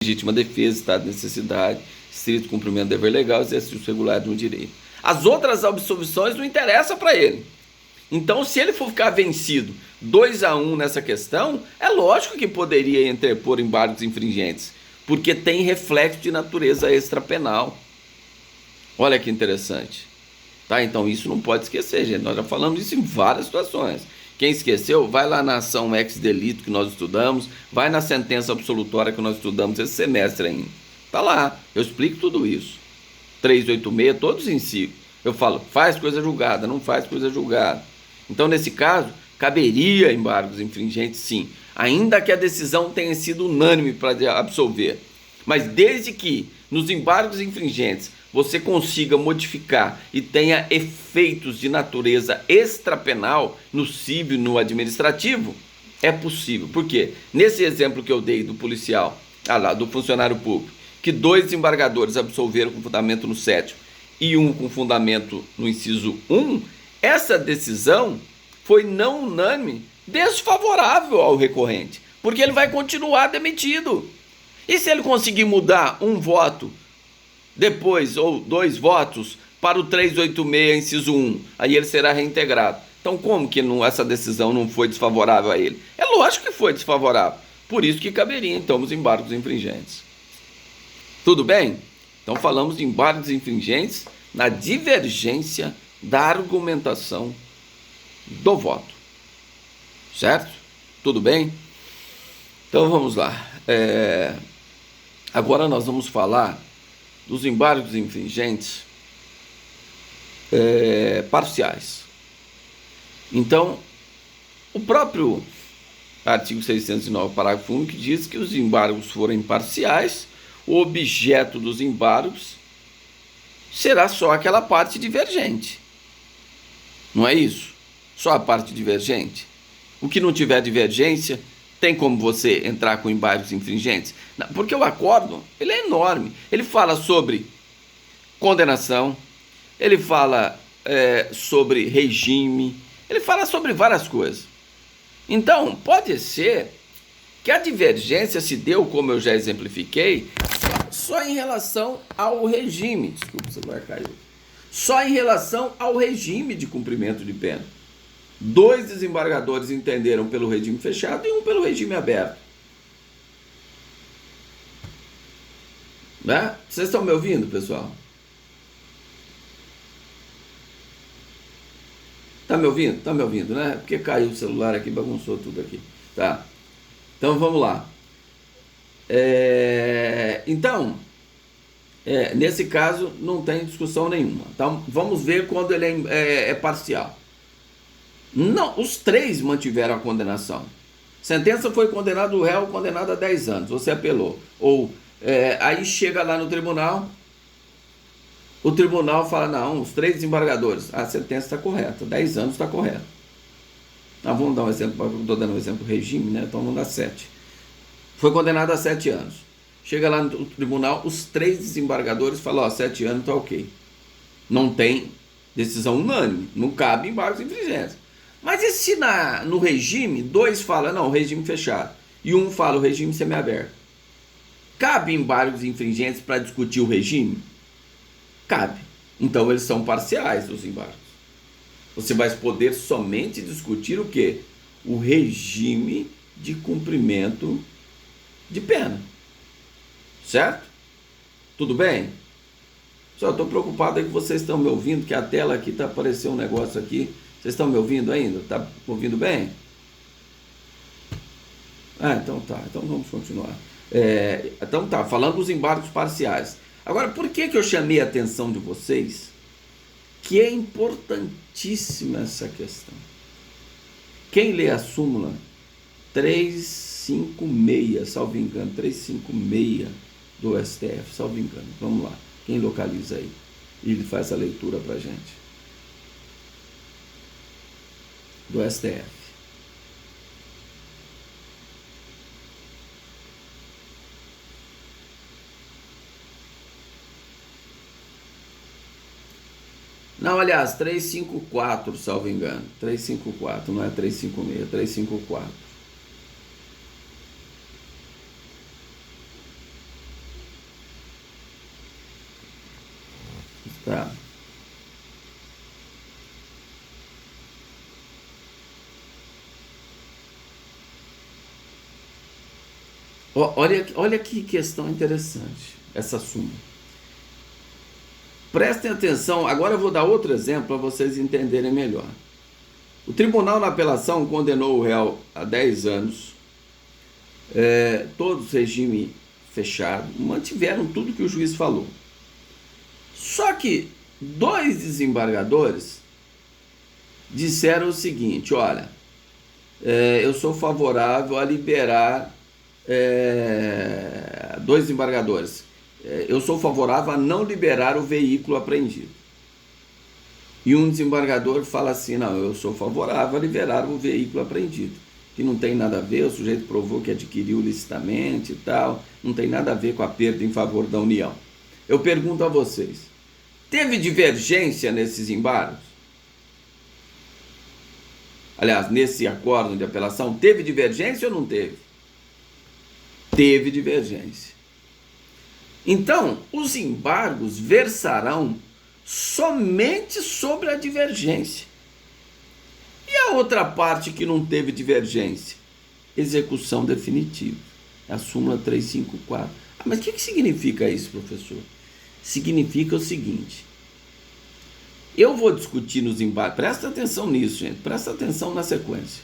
legítima defesa, estado de necessidade, estrito cumprimento do dever legal, exercício regular de um direito. As outras absolvições não interessam para ele. Então, se ele for ficar vencido 2-1 nessa questão, é lógico que poderia interpor embargos infringentes, porque tem reflexo de natureza extrapenal. Olha que interessante. Tá? Então, isso não pode esquecer, gente. Nós já falamos isso em várias situações. Quem esqueceu, vai lá na ação ex-delito que nós estudamos, vai na sentença absolutória que nós estudamos esse semestre ainda. Tá lá, eu explico tudo isso. 386, todos em si. Eu falo, faz coisa julgada, não faz coisa julgada. Então, nesse caso, caberia embargos infringentes, sim, ainda que a decisão tenha sido unânime para absolver. Mas desde que nos embargos infringentes você consiga modificar e tenha efeitos de natureza extrapenal no civil e no administrativo, é possível. Por quê? Nesse exemplo que eu dei do policial, do funcionário público, que 2 desembargadores absolveram com fundamento no 7º e um com fundamento no inciso 1, essa decisão foi não unânime, desfavorável ao recorrente, porque ele vai continuar demitido. E se ele conseguir mudar um voto depois, ou 2 votos, para o 386, inciso 1, aí ele será reintegrado. Então, como que essa decisão não foi desfavorável a ele? É lógico que foi desfavorável. Por isso que caberia, então, os embargos infringentes. Tudo bem? Então, falamos de embargos infringentes na divergência da argumentação do voto. Certo? Tudo bem? Então, vamos lá. Agora nós vamos falar dos embargos infringentes parciais. Então, o próprio artigo 609, parágrafo único, diz que os embargos forem parciais, o objeto dos embargos será só aquela parte divergente. Não é isso? Só a parte divergente. O que não tiver divergência, tem como você entrar com embargos infringentes? Não, porque o acórdão, ele é enorme. Ele fala sobre condenação, ele fala sobre regime, ele fala sobre várias coisas. Então, pode ser que a divergência se deu, como eu já exemplifiquei, só em relação ao regime. Desculpa, o celular caiu. Só em relação ao regime de cumprimento de pena. 2 desembargadores entenderam pelo regime fechado e um pelo regime aberto. Né? Vocês estão me ouvindo, pessoal? Tá me ouvindo? Tá me ouvindo, né? Porque caiu o celular aqui, bagunçou tudo aqui. Tá. Então, vamos lá. Então, nesse caso, não tem discussão nenhuma. Então, vamos ver quando ele é parcial. Não, os 3 mantiveram a condenação. Sentença foi condenado o réu, condenado a 10 anos. Você apelou. Ou aí chega lá no tribunal, o tribunal fala, não, os 3 desembargadores, a sentença está correta, 10 anos está correta. Vamos dar um exemplo, estou dando um exemplo regime, né? Então vamos dar 7. Foi condenado a 7 anos. Chega lá no tribunal, os 3 desembargadores falam, 7 anos está ok. Não tem decisão unânime, não cabe embargos infringentes. Mas e se no regime, 2 falam, não, regime fechado, e 1 fala o regime semiaberto? Cabe embargos infringentes para discutir o regime? Cabe. Então eles são parciais, os embargos. Você vai poder somente discutir o quê? O regime de cumprimento de pena. Certo? Tudo bem? Só estou preocupado aí que vocês estão me ouvindo, que a tela aqui está aparecendo um negócio aqui. Vocês estão me ouvindo ainda? Está ouvindo bem? Então tá. Então vamos continuar. Então tá, falando dos embargos parciais. Agora, por que eu chamei a atenção de vocês? Que é importantíssima essa questão. Quem lê a súmula 356, salvo engano, 356 do STF, salvo engano. Vamos lá. Quem localiza aí? E ele faz a leitura pra gente. Do STF. Não, aliás, 354, salvo engano. 354, não é 356, 354. Tá. Olha que questão interessante, essa súmula. Prestem atenção, agora eu vou dar outro exemplo para vocês entenderem melhor. O tribunal na apelação condenou o réu a 10 anos, todos regime fechado, mantiveram tudo que o juiz falou. Só que 2 desembargadores disseram o seguinte: olha, eu sou favorável a liberar 2 desembargadores. Eu sou favorável a não liberar o veículo apreendido. E um desembargador fala assim: não, eu sou favorável a liberar o veículo apreendido, que não tem nada a ver, o sujeito provou que adquiriu licitamente e tal, não tem nada a ver com a perda em favor da União. Eu pergunto a vocês, teve divergência nesses embargos? Aliás, nesse acórdão de apelação, teve divergência ou não teve? Teve divergência. Então, os embargos versarão somente sobre a divergência. E a outra parte que não teve divergência? Execução definitiva. A súmula 354. Mas o que significa isso, professor? Significa o seguinte: eu vou discutir nos embargos, presta atenção nisso, gente, presta atenção na sequência.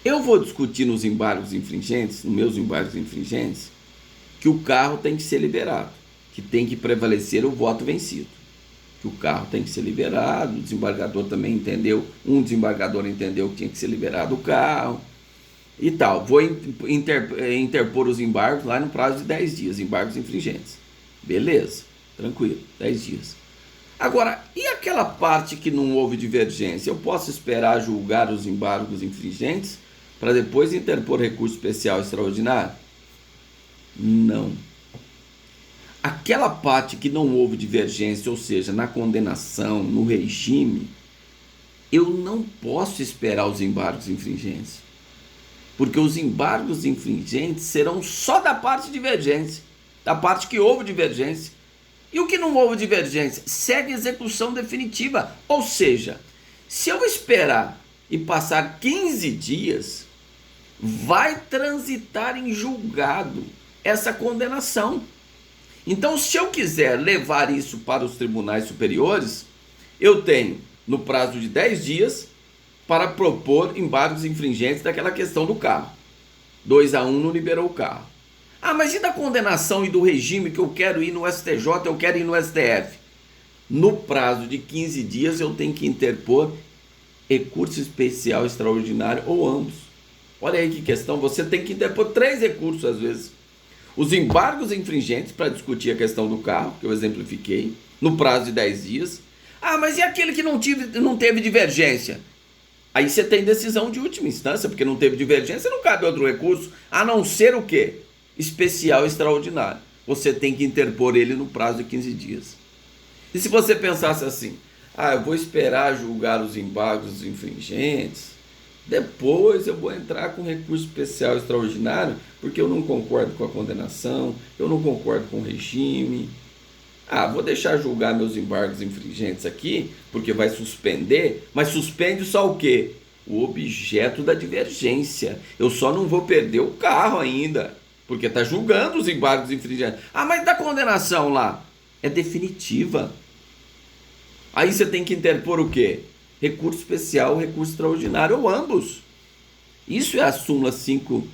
Eu vou discutir nos embargos infringentes, nos meus embargos infringentes, que o carro tem que ser liberado, que tem que prevalecer o voto vencido, que o carro tem que ser liberado. O desembargador também entendeu, um desembargador entendeu que tinha que ser liberado o carro e tal. Vou interpor os embargos lá no prazo de 10 dias, embargos infringentes. Beleza, tranquilo, 10 dias. Agora, e aquela parte que não houve divergência? Eu posso esperar julgar os embargos infringentes para depois interpor recurso especial extraordinário? Não. Aquela parte que não houve divergência, ou seja, na condenação, no regime, eu não posso esperar os embargos infringentes, porque os embargos infringentes serão só da parte de divergência, da parte que houve divergência. E o que não houve divergência segue execução definitiva. Ou seja, se eu esperar e passar 15 dias, vai transitar em julgado essa condenação. Então, se eu quiser levar isso para os tribunais superiores, eu tenho no prazo de 10 dias para propor embargos infringentes daquela questão do carro. 2-1 não liberou o carro. Ah, mas e da condenação e do regime que eu quero ir no STJ, eu quero ir no STF? No prazo de 15 dias eu tenho que interpor recurso especial extraordinário ou ambos. Olha aí que questão, você tem que interpor 3 recursos às vezes. Os embargos infringentes para discutir a questão do carro, que eu exemplifiquei, no prazo de 10 dias. Ah, mas e aquele que não teve divergência? Aí você tem decisão de última instância, porque não teve divergência, não cabe outro recurso, a não ser o quê? Especial extraordinário. Você tem que interpor ele no prazo de 15 dias. E se você pensasse assim: eu vou esperar julgar os embargos infringentes, depois eu vou entrar com recurso especial extraordinário, porque eu não concordo com a condenação, eu não concordo com o regime. Vou deixar julgar meus embargos infringentes aqui, porque vai suspender, mas suspende só o quê? O objeto da divergência. Eu só não vou perder o carro ainda, porque está julgando os embargos infringentes. Mas da condenação lá é definitiva. Aí você tem que interpor o quê? Recurso especial, recurso extraordinário, ou ambos. Isso é a súmula 5.